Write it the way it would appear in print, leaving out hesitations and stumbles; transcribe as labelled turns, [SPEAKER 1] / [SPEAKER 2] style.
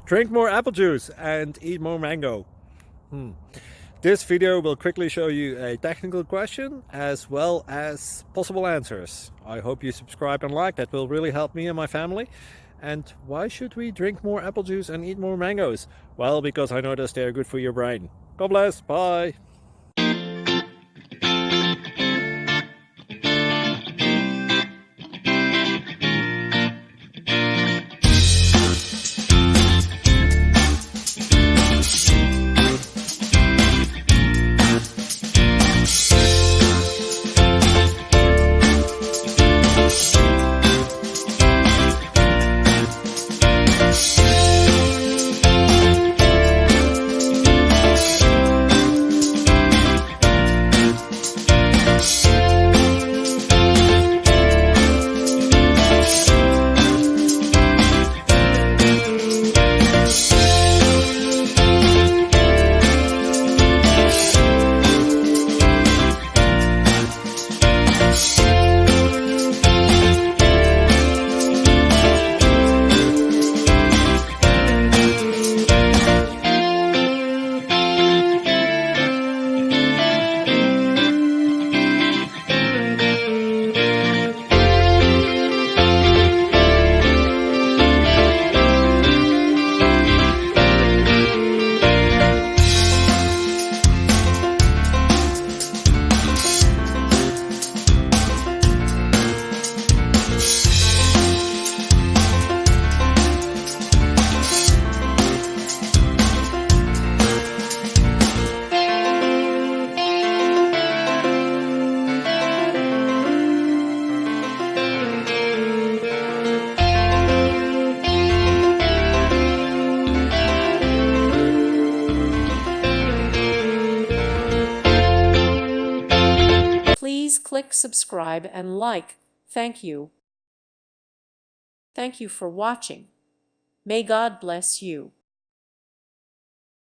[SPEAKER 1] Drink more apple juice and eat more mango. This video will quickly show you a technical question as well as possible answers. I hope you subscribe and like, that will really help me and my family. And why should we drink more apple juice and eat more mangoes? Well, because I noticed they're good for your brain. God bless, bye!
[SPEAKER 2] Please click subscribe and like. Thank you. Thank you for watching. May God bless you.